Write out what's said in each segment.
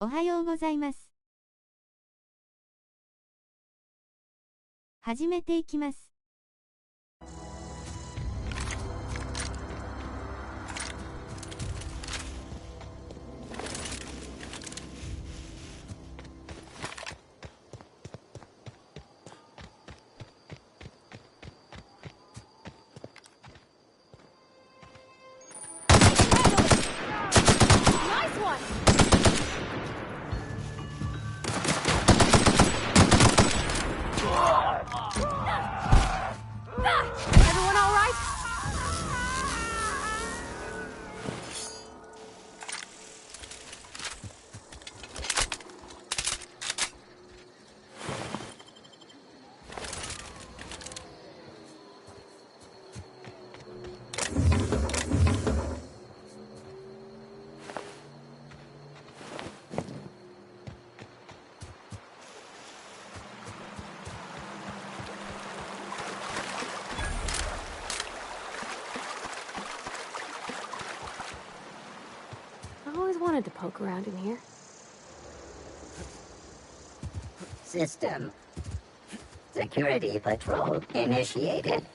おはようございます。始めていきます。I always wanted to poke around in here. System. Security patrol initiated.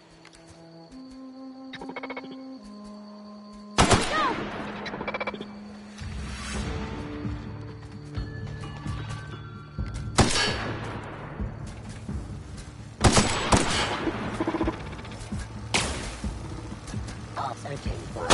All searching for...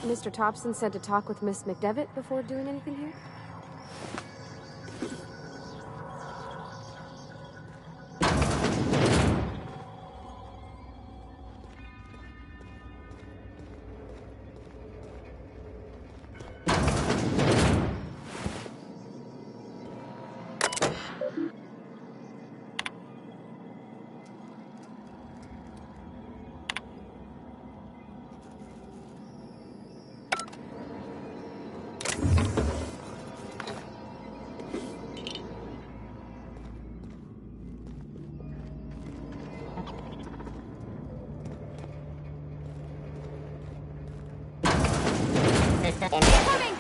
Mr. Thompson said to talk with Miss McDevitt before doing anything here? Coming!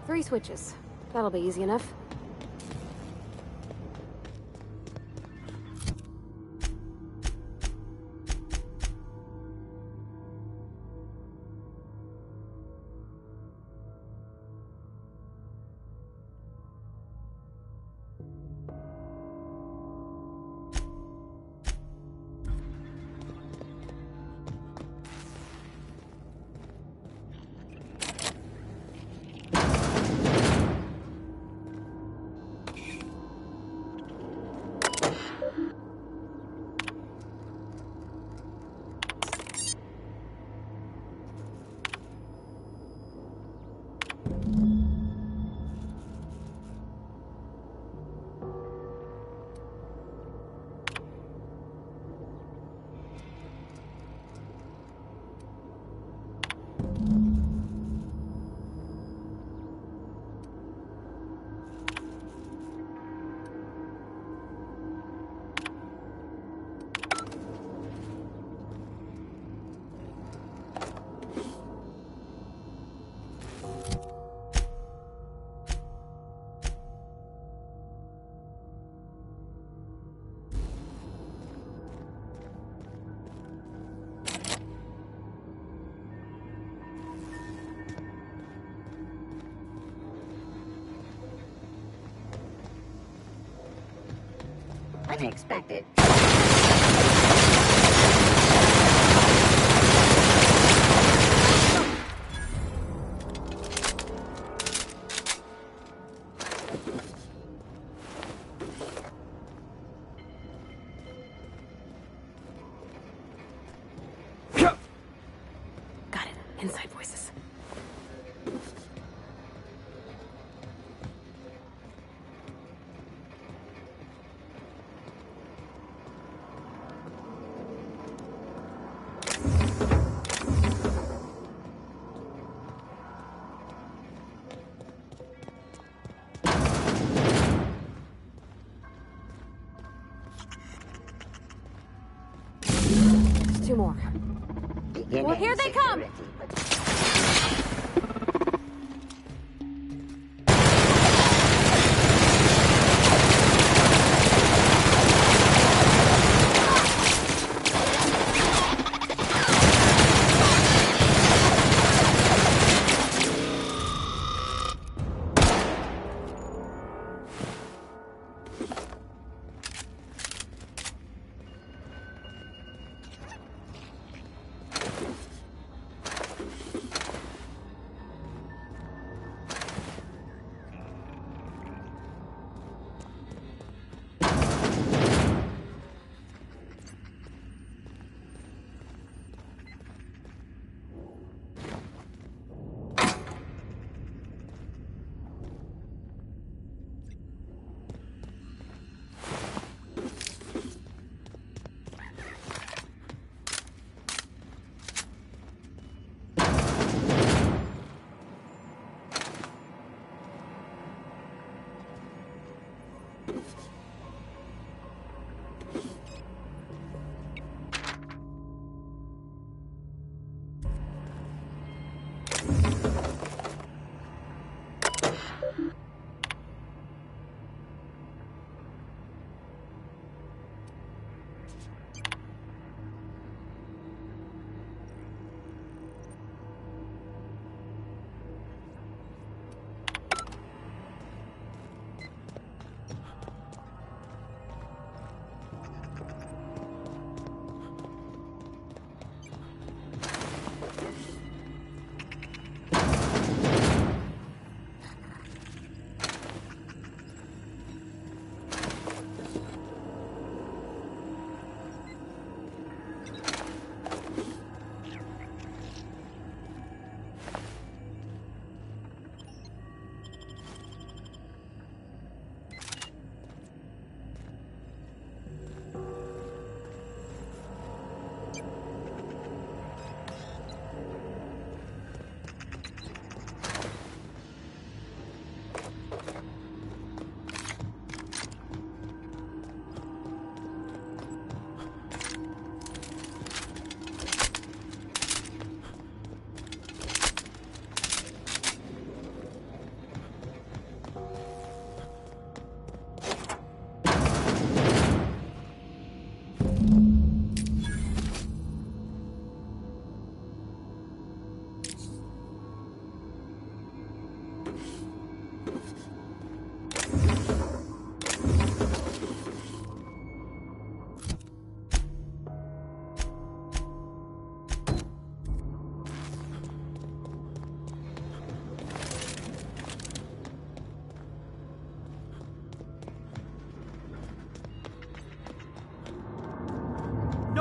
Three switches. That'll be easy enough. Unexpected. Got it. Inside voices. Two more. Beginning Well, here they come! security.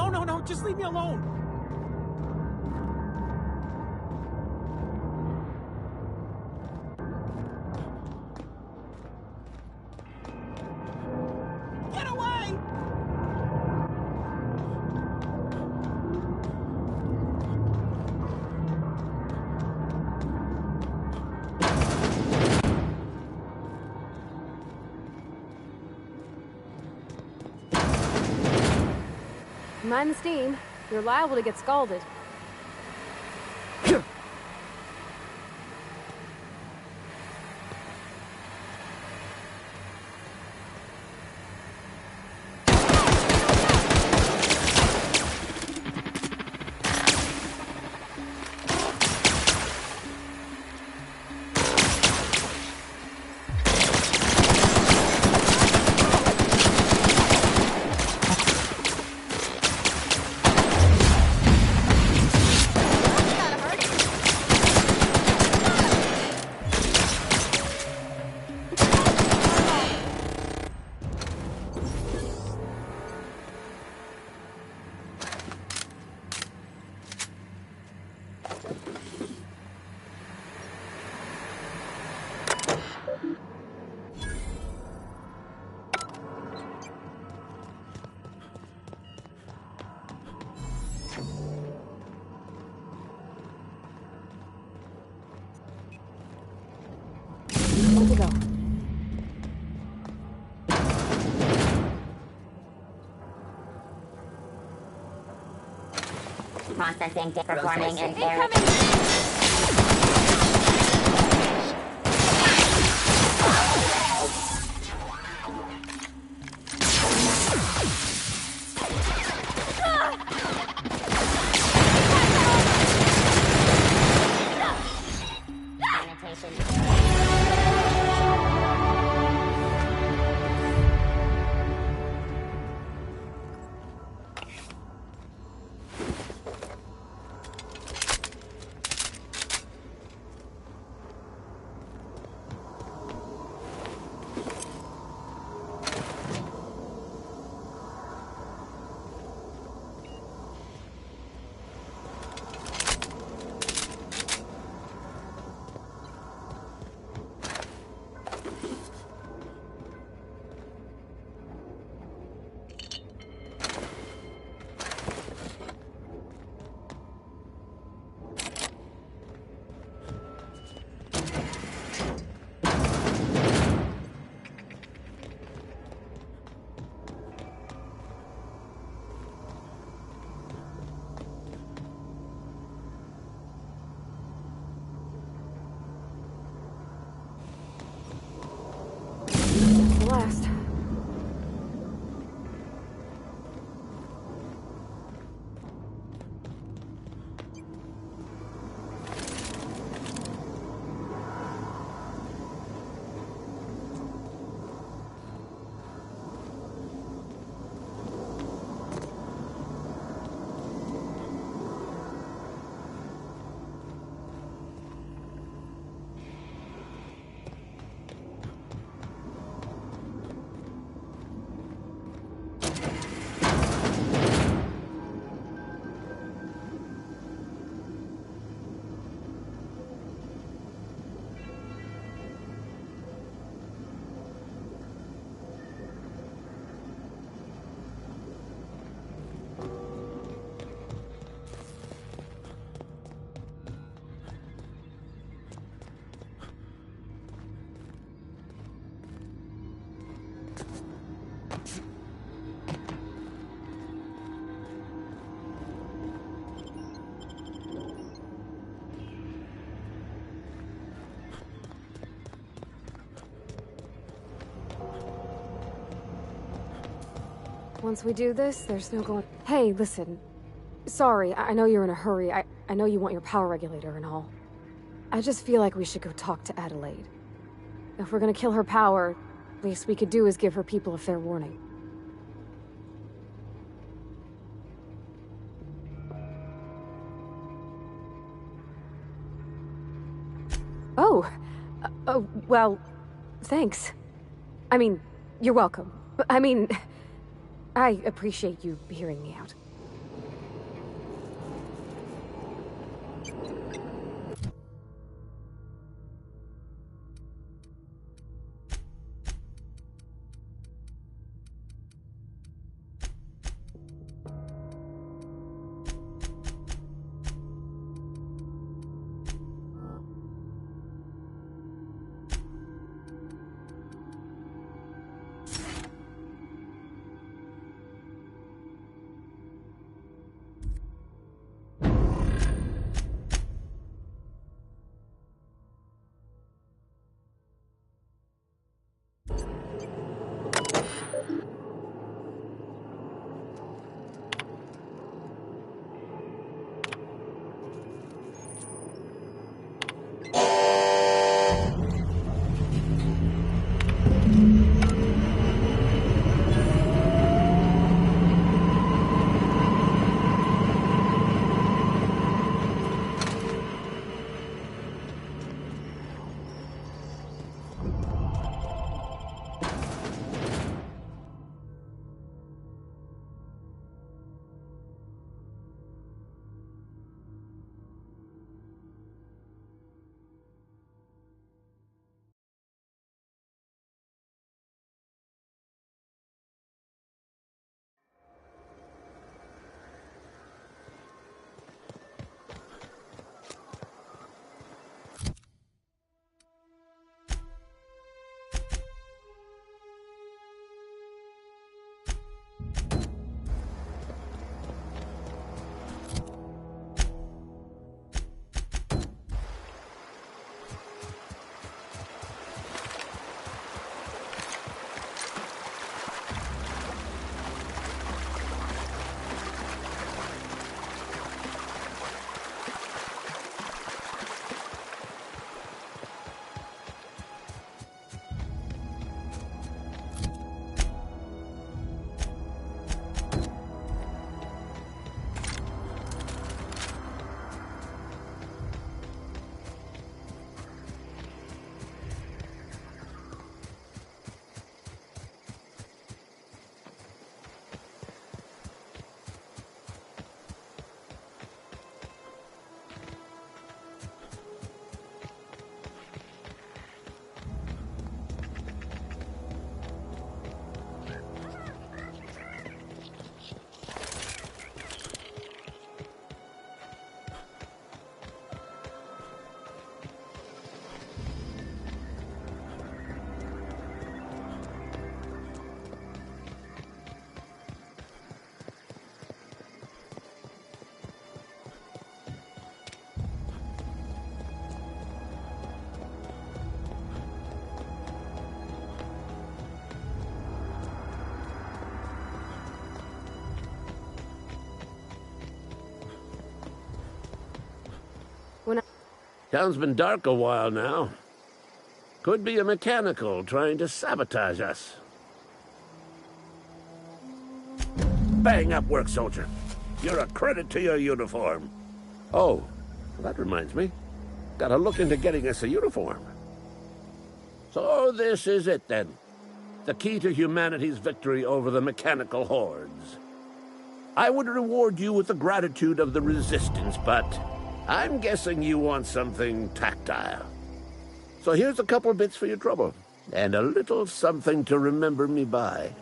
No, just leave me alone. Get away! Mind the steam. You're liable to get scalded. Where to go? Processing, performing, and Last. Once we do this, there's no going... Hey, listen. Sorry, I know you're in a hurry. I know you want your power regulator and all. I just feel like we should go talk to Adelaide. If we're gonna kill her power, least we could do is give her people a fair warning. Oh, well, thanks. I mean, you're welcome. I mean, I appreciate you hearing me out. Town's been dark a while now. Could be a mechanical trying to sabotage us. Bang up work, soldier. You're a credit to your uniform. Oh, that reminds me. Gotta look into getting us a uniform. So this is it, then. The key to humanity's victory over the mechanical hordes. I would reward you with the gratitude of the Resistance, but I'm guessing you want something tactile. So here's a couple bits for your trouble, and a little something to remember me by.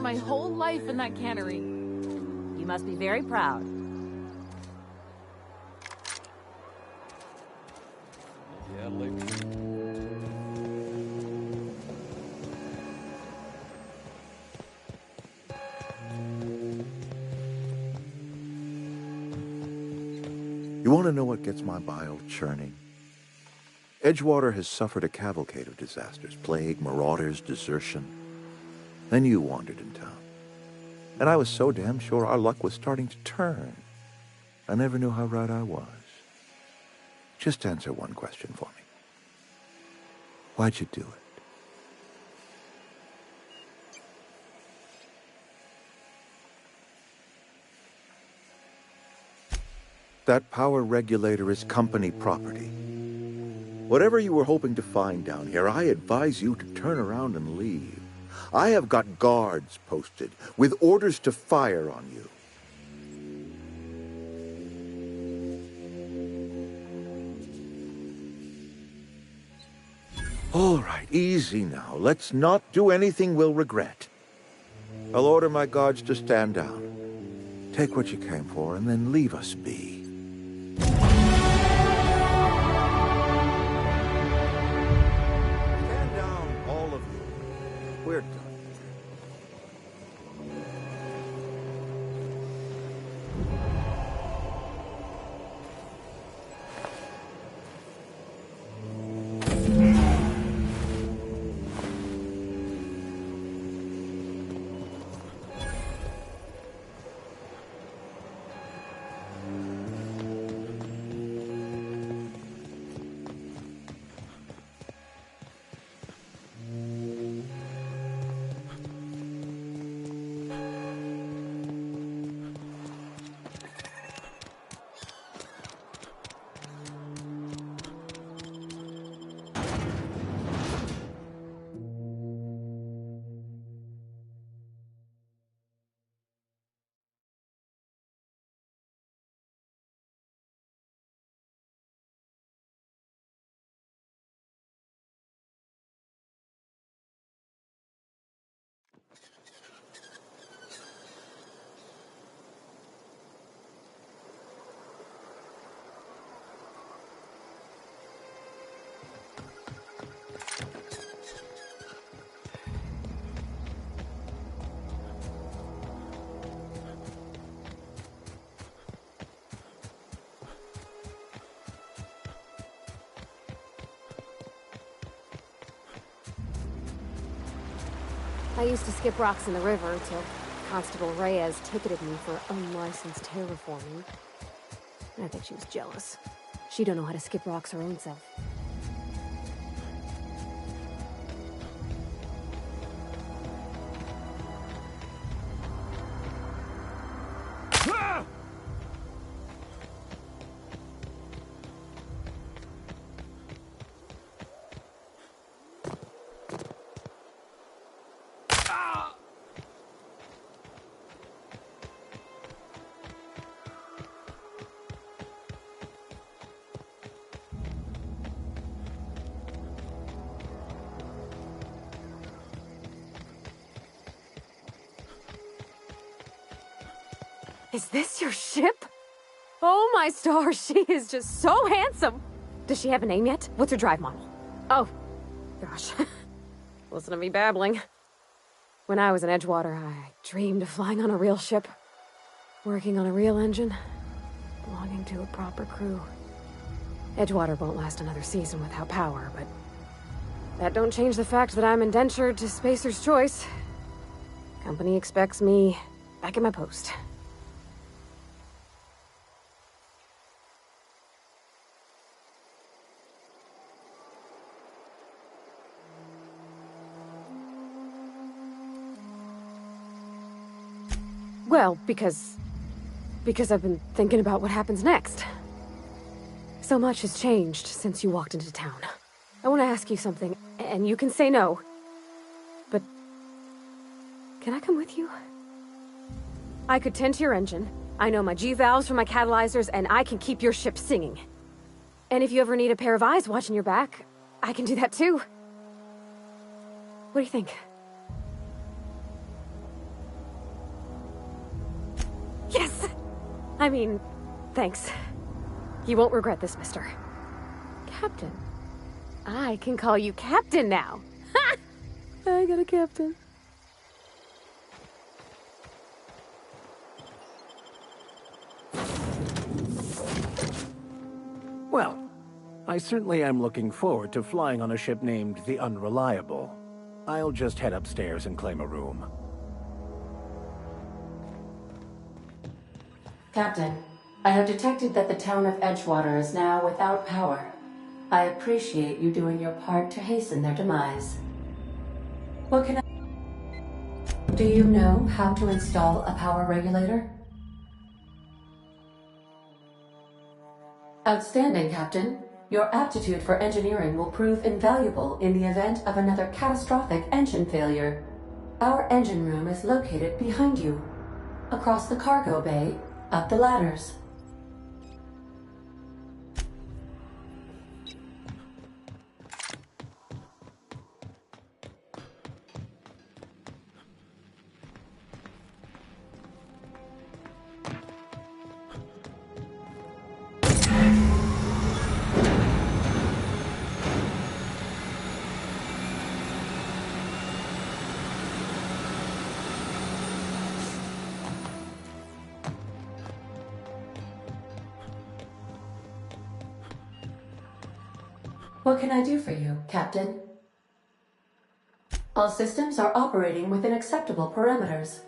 my whole life in that cannery. You must be very proud. Yeah, later. You want to know what gets my bile churning? Edgewater has suffered a cavalcade of disasters, plague, marauders, desertion. Then you wandered in town. And I was so damn sure our luck was starting to turn. I never knew how right I was. Just answer one question for me. Why'd you do it? That power regulator is company property. Whatever you were hoping to find down here, I advise you to turn around and leave. I have got guards posted with orders to fire on you. All right, easy now. Let's not do anything we'll regret. I'll order my guards to stand down. Take what you came for and then leave us be. Stand down, all of you. We're done. I used to skip rocks in the river till Constable Reyes ticketed me for unlicensed terraforming. I think she was jealous. She don't know how to skip rocks her own self. Is this your ship? Oh my stars, she is just so handsome! Does she have a name yet? What's her drive model? Oh, gosh. Listen to me babbling. When I was in Edgewater, I dreamed of flying on a real ship. Working on a real engine. Belonging to a proper crew. Edgewater won't last another season without power, but that don't change the fact that I'm indentured to Spacer's Choice. Company expects me back at my post. Well, because I've been thinking about what happens next. So much has changed since you walked into town. I want to ask you something, and you can say no. But can I come with you? I could tend to your engine. I know my G-valves for my catalyzers, and I can keep your ship singing. And if you ever need a pair of eyes watching your back, I can do that too. What do you think? I mean, thanks. You won't regret this, mister. Captain. I can call you Captain now. Ha! I got a captain. Well, I certainly am looking forward to flying on a ship named the Unreliable. I'll just head upstairs and claim a room. Captain, I have detected that the town of Edgewater is now without power. I appreciate you doing your part to hasten their demise. What can I... Do you know how to install a power regulator? Outstanding, Captain. Your aptitude for engineering will prove invaluable in the event of another catastrophic engine failure. Our engine room is located behind you. Across the cargo bay, up the ladders. What can I do for you, Captain? All systems are operating within acceptable parameters.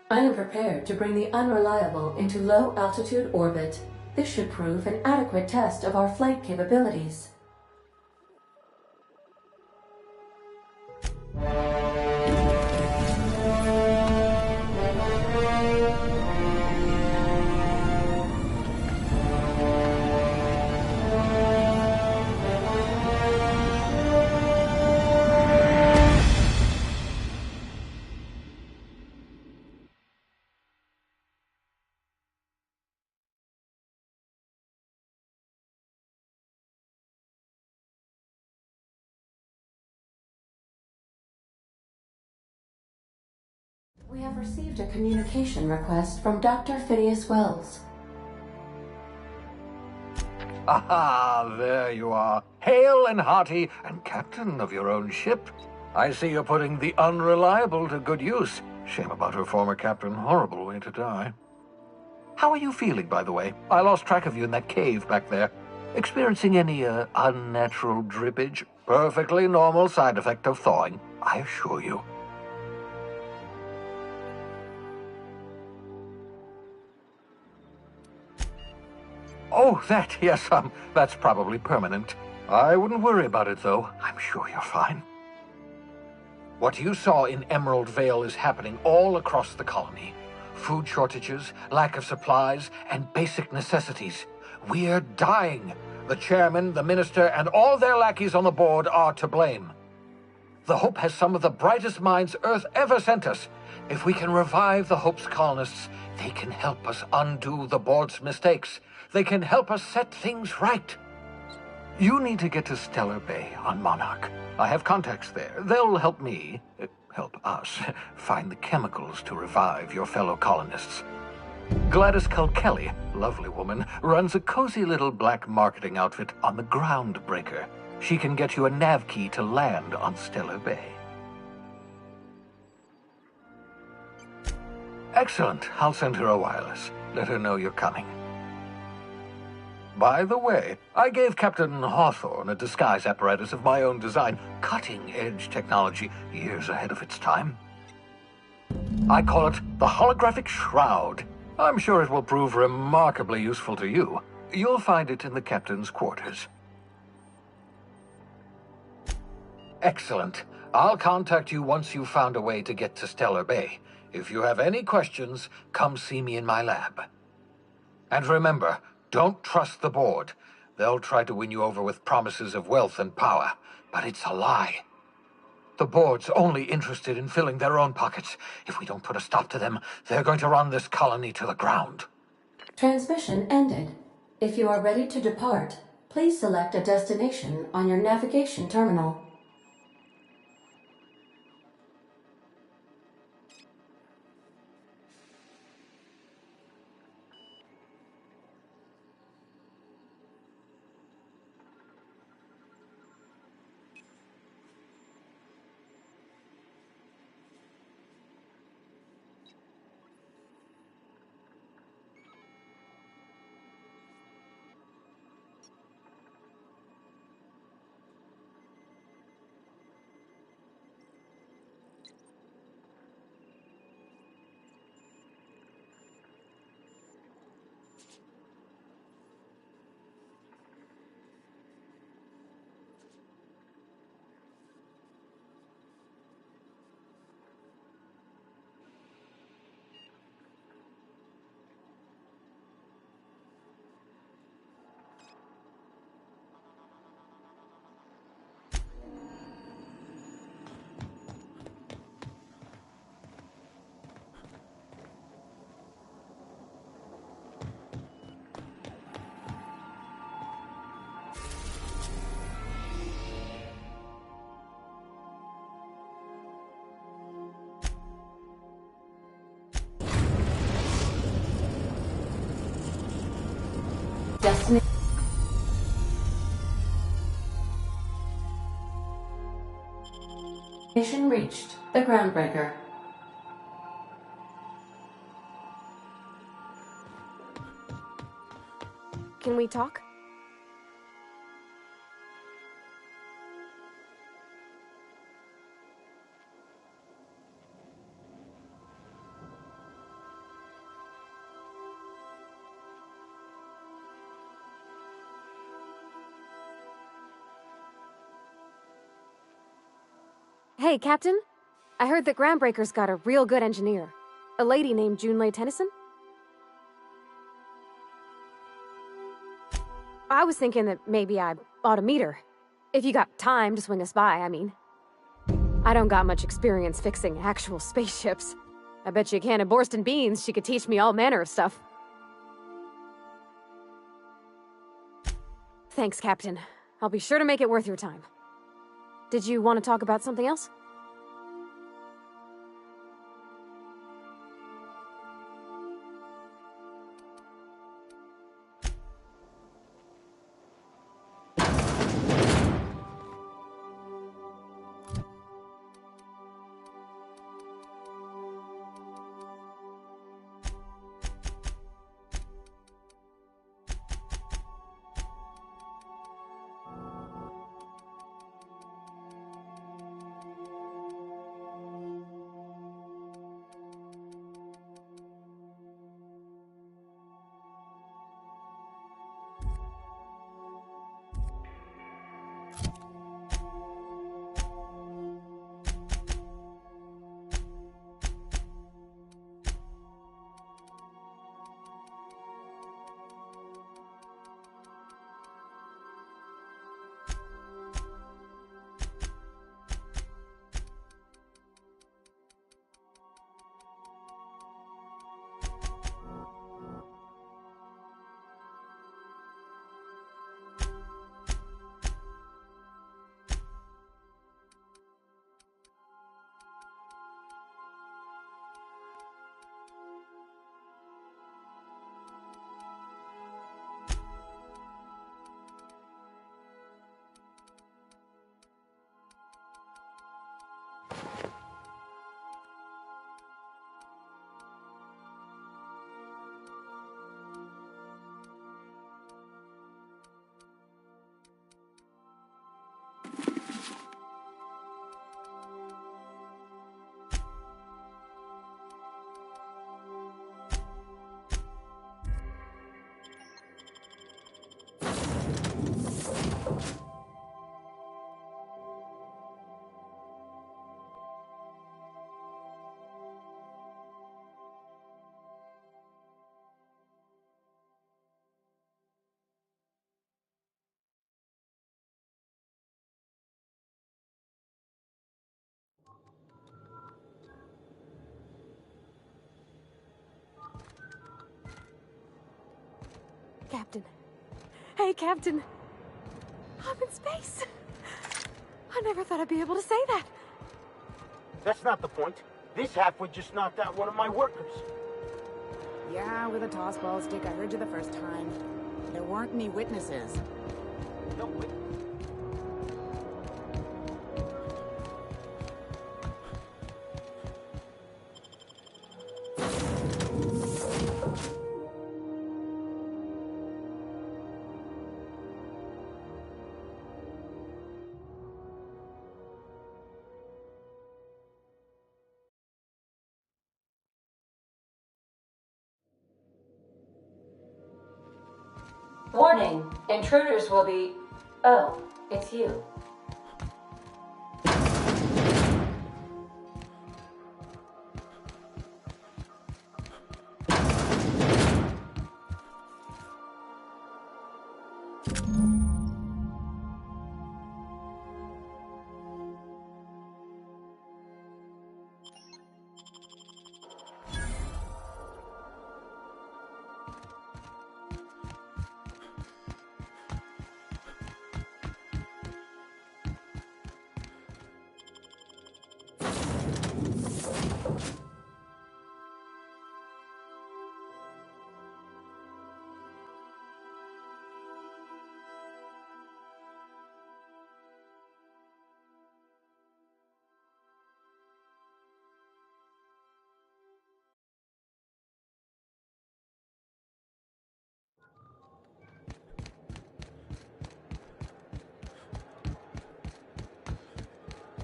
I am prepared to bring the Unreliable into low-altitude orbit. This should prove an adequate test of our flight capabilities. We have received a communication request from Dr. Phineas Wells. Ah, there you are. Hale and hearty, and captain of your own ship. I see you're putting the Unreliable to good use. Shame about her former captain. Horrible way to die. How are you feeling, by the way? I lost track of you in that cave back there. Experiencing any, unnatural drippage? Perfectly normal side effect of thawing, I assure you. Oh, yes, that's probably permanent. I wouldn't worry about it, though. I'm sure you're fine. What you saw in Emerald Vale is happening all across the colony. Food shortages, lack of supplies, and basic necessities. We're dying. The chairman, the minister, and all their lackeys on the board are to blame. The Hope has some of the brightest minds Earth ever sent us. If we can revive the Hope's colonists, they can help us undo the board's mistakes. They can help us set things right. You need to get to Stellar Bay on Monarch. I have contacts there. They'll help me, help us, find the chemicals to revive your fellow colonists. Gladys Kilkelly, lovely woman, runs a cozy little black marketing outfit on the Groundbreaker. She can get you a nav key to land on Stellar Bay. Excellent. I'll send her a wireless. Let her know you're coming. By the way, I gave Captain Hawthorne a disguise apparatus of my own design, cutting-edge technology, years ahead of its time. I call it the Holographic Shroud. I'm sure it will prove remarkably useful to you. You'll find it in the captain's quarters. Excellent. I'll contact you once you've found a way to get to Stellar Bay. If you have any questions, come see me in my lab. And remember, don't trust the board. They'll try to win you over with promises of wealth and power, but it's a lie. The board's only interested in filling their own pockets. If we don't put a stop to them, they're going to run this colony to the ground. Transmission ended. If you are ready to depart, please select a destination on your navigation terminal. Destination reached. The Groundbreaker. Can we talk? Hey, Captain. I heard that Groundbreaker's got a real good engineer. A lady named Junlei Tennyson? I was thinking that maybe I ought to meet her. If you got time to swing us by, I mean. I don't got much experience fixing actual spaceships. I bet you a can of Borston beans she could teach me all manner of stuff. Thanks, Captain. I'll be sure to make it worth your time. Did you want to talk about something else? Captain. Hey, Captain. I'm in space. I never thought I'd be able to say that. That's not the point. This halfwit just knocked out one of my workers. Yeah, with a tossball stick. I heard you the first time. There weren't any witnesses. No witness. Warning, intruders will be... Oh, it's you.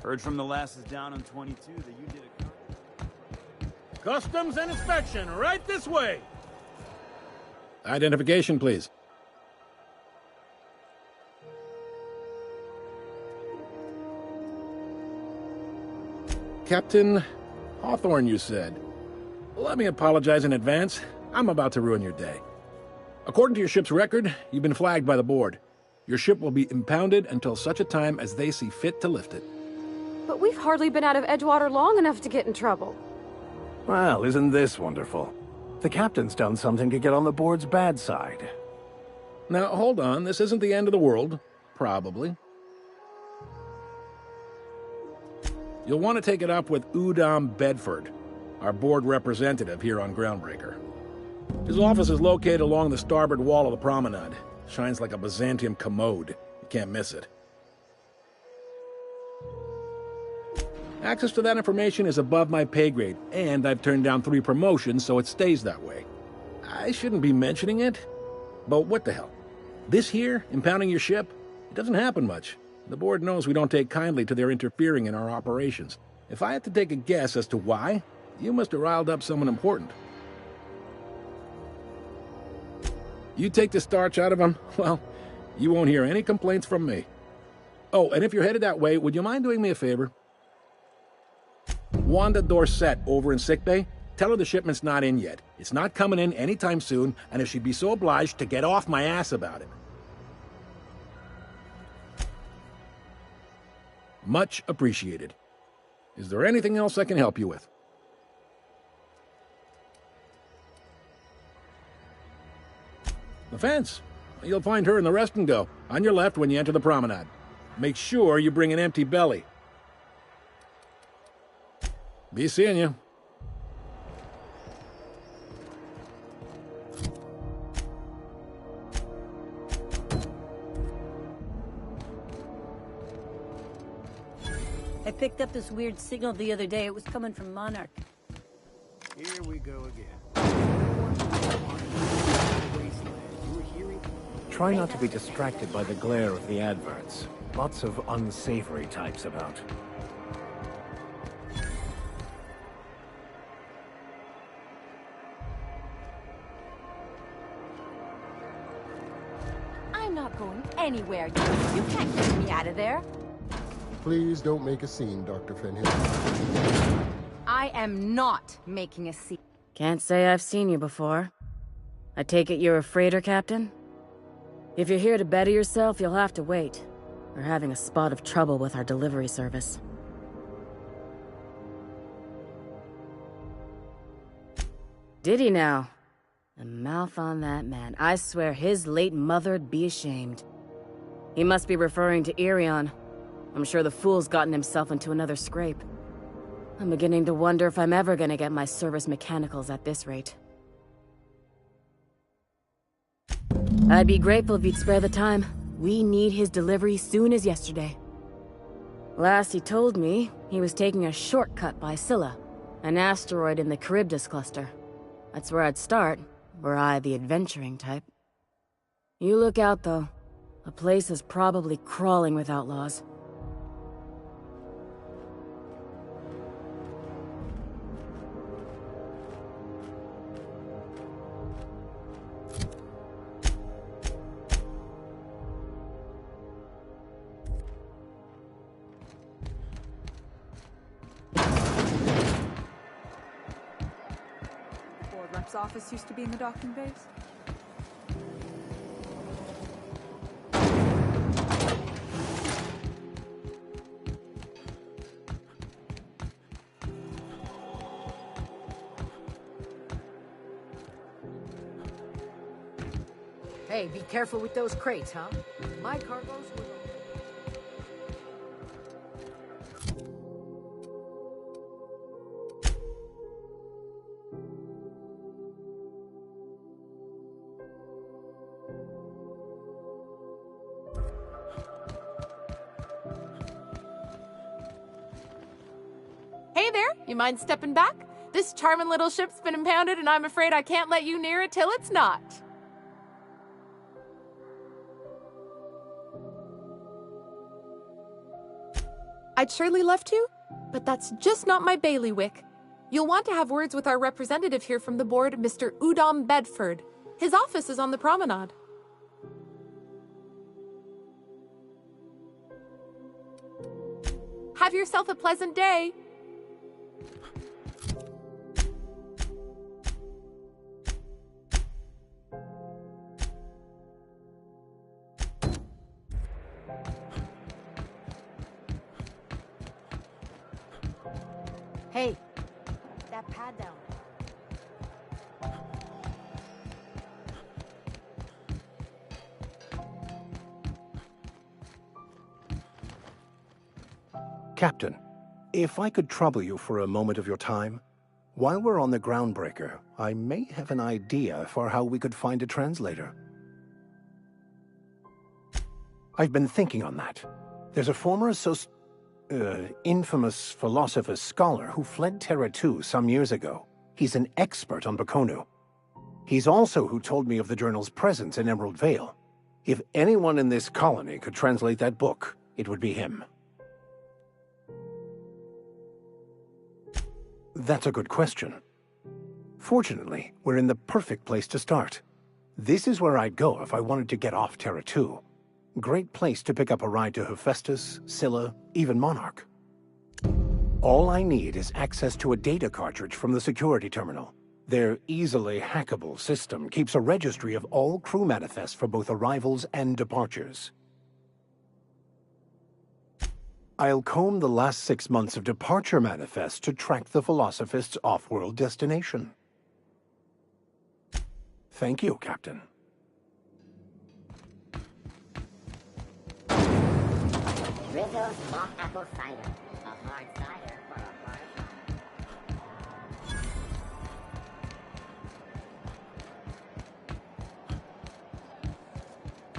Heard from the lasses down on 22 that you did a... Customs and inspection, right this way! Identification, please. Captain Hawthorne, you said. Let me apologize in advance. I'm about to ruin your day. According to your ship's record, you've been flagged by the board. Your ship will be impounded until such a time as they see fit to lift it. But we've hardly been out of Edgewater long enough to get in trouble. Well, isn't this wonderful? The captain's done something to get on the board's bad side. Now, hold on. This isn't the end of the world. Probably. You'll want to take it up with Udom Bedford, our board representative here on Groundbreaker. His office is located along the starboard wall of the promenade. Shines like a Byzantium commode. You can't miss it. Access to that information is above my pay grade, and I've turned down 3 promotions, so it stays that way. I shouldn't be mentioning it, but what the hell? This here, impounding your ship, it doesn't happen much. The board knows we don't take kindly to their interfering in our operations. If I had to take a guess as to why, you must have riled up someone important. You take the starch out of them, well, you won't hear any complaints from me. Oh, and if you're headed that way, would you mind doing me a favor? Wanda Dorset over in sickbay, tell her the shipment's not in yet. It's not coming in anytime soon, and if she'd be so obliged to get off my ass about it. Much appreciated. Is there anything else I can help you with? The fence. You'll find her in the rest and go, on your left when you enter the promenade. Make sure you bring an empty belly. Be seeing you. I picked up this weird signal the other day. It was coming from Monarch. Here we go again. Try not to be distracted by the glare of the adverts. Lots of unsavory types about. I'm not going anywhere. You can't get me out of there. Please don't make a scene, Dr. Fenhill. I am not making a scene. Can't say I've seen you before. I take it you're a freighter captain? If you're here to better yourself, you'll have to wait. We're having a spot of trouble with our delivery service. Did he now? The mouth on that man. I swear his late mother'd be ashamed. He must be referring to Irion. I'm sure the fool's gotten himself into another scrape. I'm beginning to wonder if I'm ever gonna get my service mechanicals at this rate. I'd be grateful if you'd spare the time. We need his delivery soon as yesterday. Last he told me, he was taking a shortcut by Scylla, an asteroid in the Charybdis cluster. That's where I'd start, were I the adventuring type. You look out, though. The place is probably crawling with outlaws. Office used to be in the docking base? Hey, be careful with those crates, huh? My cargoes were... Hey there, you mind stepping back? This charming little ship's been impounded and I'm afraid I can't let you near it till it's not. I I'd surely love to, but that's just not my bailiwick. You'll want to have words with our representative here from the board, Mr. Udom Bedford. His office is on the promenade. Have yourself a pleasant day. Hey, that pad down. Captain, if I could trouble you for a moment of your time, while we're on the groundbreaker, I may have an idea for how we could find a translator. I've been thinking on that. There's a former infamous philosopher scholar who fled Terra 2 some years ago. He's an expert on Bakonu. He's also who told me of the journal's presence in Emerald Vale. If anyone in this colony could translate that book, it would be him. That's a good question. Fortunately, we're in the perfect place to start. This is where I'd go if I wanted to get off Terra 2. Great place to pick up a ride to Hephaestus, Scylla, even Monarch. All I need is access to a data cartridge from the security terminal. Their easily hackable system keeps a registry of all crew manifests for both arrivals and departures. I'll comb the last 6 months of departure manifests to track the Philosophist's off-world destination. Thank you, Captain. Rizzo's mock apple cider. A hard cider for a hard time.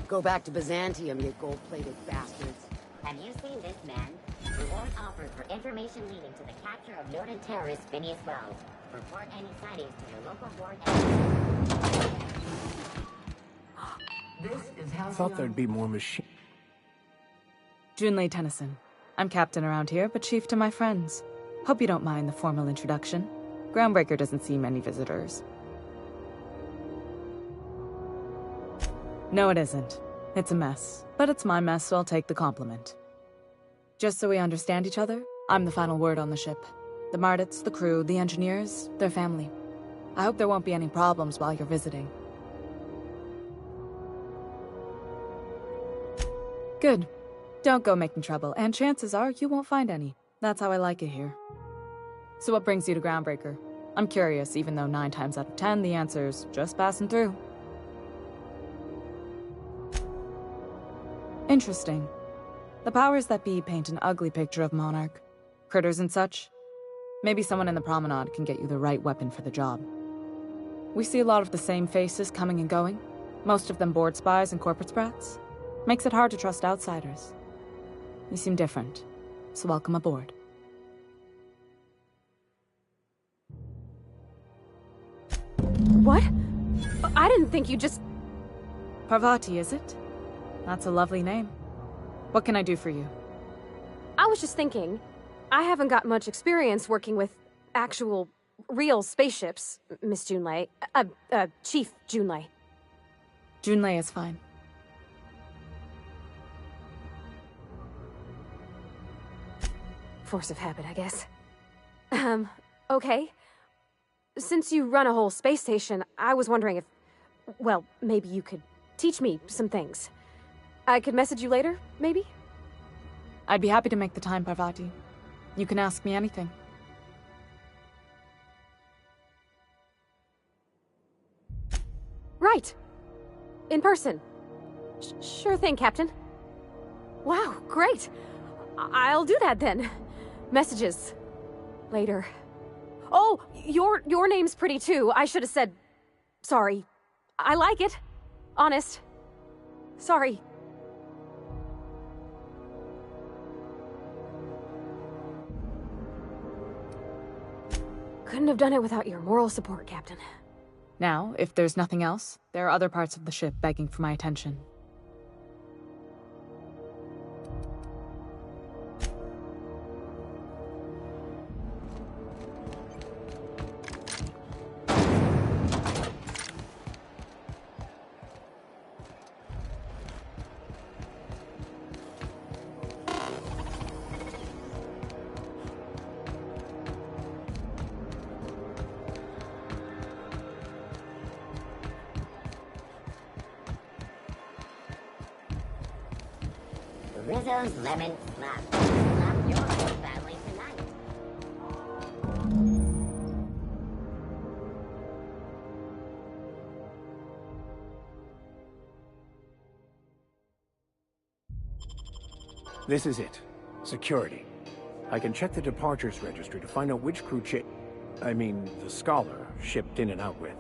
Go back to Byzantium, you gold-plated bastards. Have you seen this man? Reward offered for information leading to the capture of noted terrorist Phineas Wells. Report any sightings to your local board. This is how thought there'd be more machine. Junlei Tennyson. I'm captain around here, but chief to my friends. Hope you don't mind the formal introduction. Groundbreaker doesn't see many visitors. No, it isn't. It's a mess. But it's my mess, so I'll take the compliment. Just so we understand each other, I'm the final word on the ship. The Mardits, the crew, the engineers, their family. I hope there won't be any problems while you're visiting. Good. Don't go making trouble, and chances are you won't find any. That's how I like it here. So what brings you to Groundbreaker? I'm curious, even though 9 times out of 10 the answer's just passing through. Interesting. The powers that be paint an ugly picture of Monarch. Critters and such. Maybe someone in the promenade can get you the right weapon for the job. We see a lot of the same faces coming and going. Most of them board spies and corporate sprats. Makes it hard to trust outsiders. You seem different, so welcome aboard. What? I didn't think you just... Parvati, is it? That's a lovely name. What can I do for you? I was just thinking, I haven't got much experience working with actual, real spaceships, Miss Junlei. Chief Junlei. Junlei is fine. Force of habit, I guess. Okay. Since you run a whole space station, I was wondering if... Well, maybe you could teach me some things. I could message you later, maybe? I'd be happy to make the time, Parvati. You can ask me anything. Right. In person. Sure thing, Captain. Wow, great. I'll do that then. Messages. Later. Oh, your name's pretty too. I should have said... Sorry. I like it. Honest. Sorry. Couldn't have done it without your moral support, Captain. Now, if there's nothing else, there are other parts of the ship begging for my attention. Rizzo's lemon slap. Slap your whole family tonight. This is it. Security. I can check the departures registry to find out which crew the scholar shipped in and out with.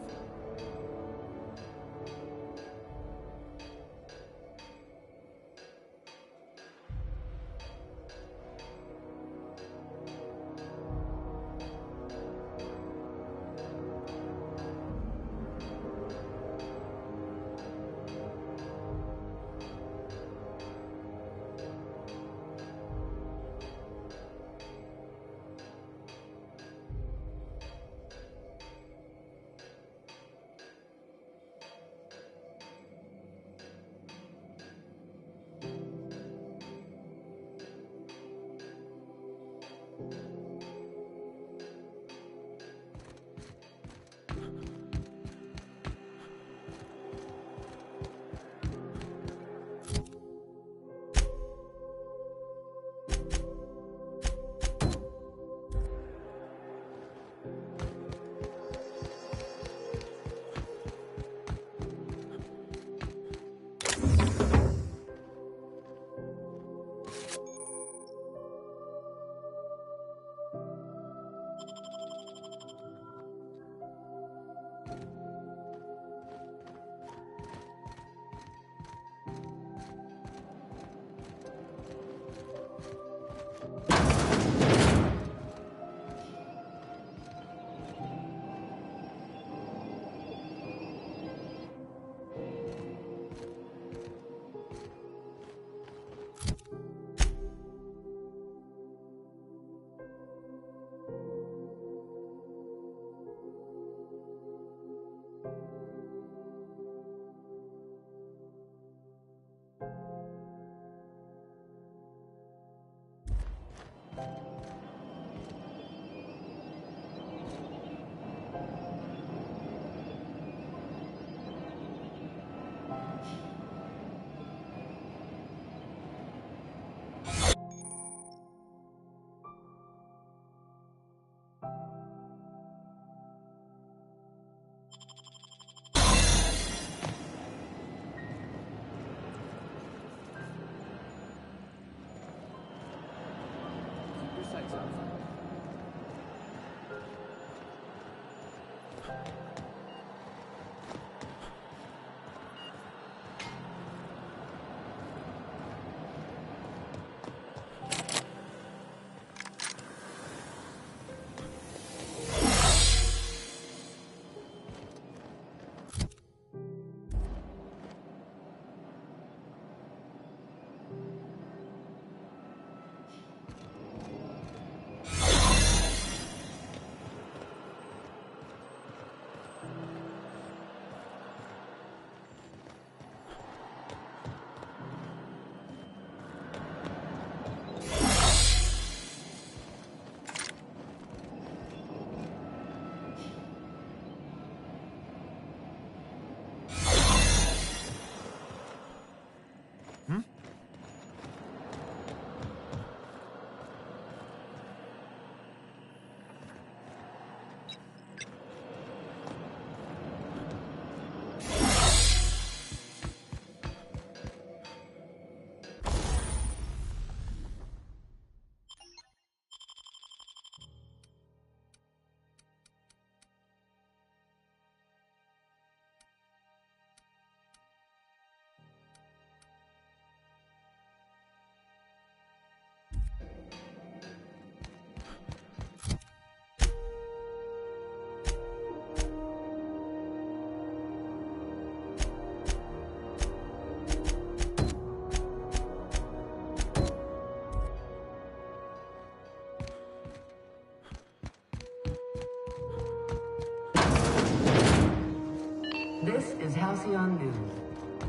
This is Halcyon News.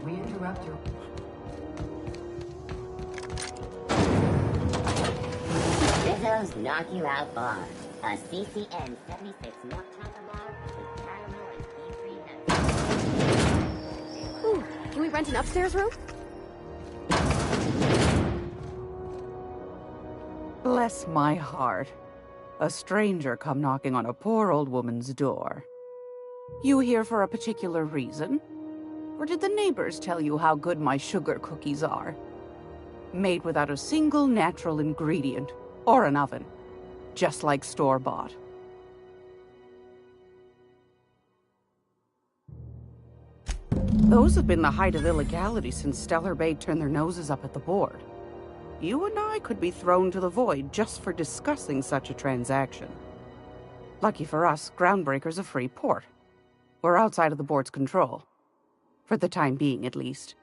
We interrupt your... Rizzo's Knock You Out Bar. A CCN 76 Milk Chocolate Bar with caramel and tea-free nuts. Ooh, can we rent an upstairs room? Bless my heart. A stranger come knocking on a poor old woman's door. You here for a particular reason? Or did the neighbors tell you how good my sugar cookies are? Made without a single natural ingredient, or an oven. Just like store-bought. Those have been the height of illegality since Stellar Bay turned their noses up at the board. You and I could be thrown to the void just for discussing such a transaction. Lucky for us, Groundbreaker's a free port. We're outside of the board's control. For the time being, at least.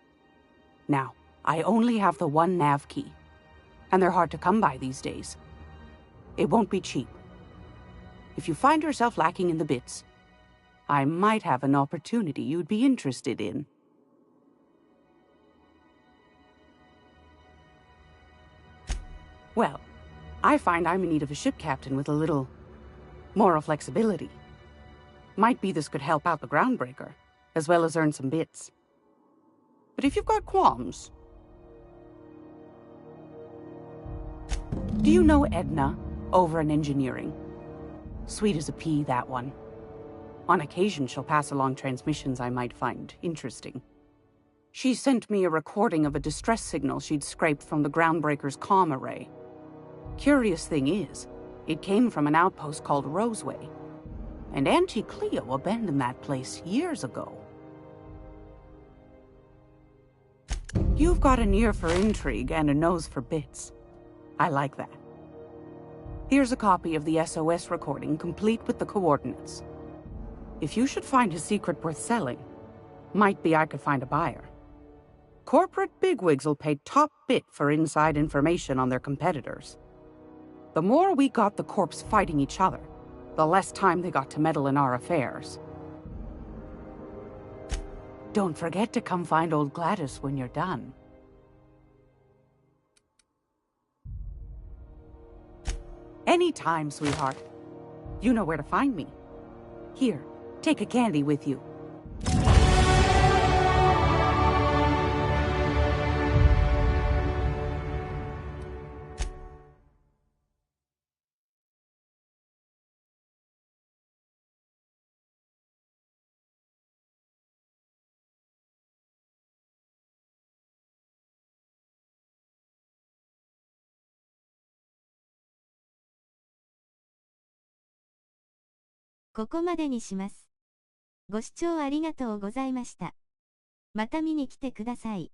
Now, I only have the one nav key. And they're hard to come by these days. It won't be cheap. If you find yourself lacking in the bits, I might have an opportunity you'd be interested in. Well, I find I'm in need of a ship captain with a little moral flexibility. Might be this could help out the Groundbreaker, as well as earn some bits. But if you've got qualms... Do you know Edna, over in engineering? Sweet as a pea, that one. On occasion, she'll pass along transmissions I might find interesting. She sent me a recording of a distress signal she'd scraped from the Groundbreaker's comm array. Curious thing is, it came from an outpost called Roseway. And Auntie Cleo abandoned that place years ago. You've got an ear for intrigue and a nose for bits. I like that. Here's a copy of the SOS recording, complete with the coordinates. If you should find a secret worth selling, might be I could find a buyer. Corporate bigwigs will pay top bit for inside information on their competitors. The more we got the corps fighting each other, the less time they got to meddle in our affairs. Don't forget to come find old Gladys when you're done. Anytime, sweetheart. You know where to find me. Here, take a candy with you.ここまでにします。ご視聴ありがとうございました。また見に来てください。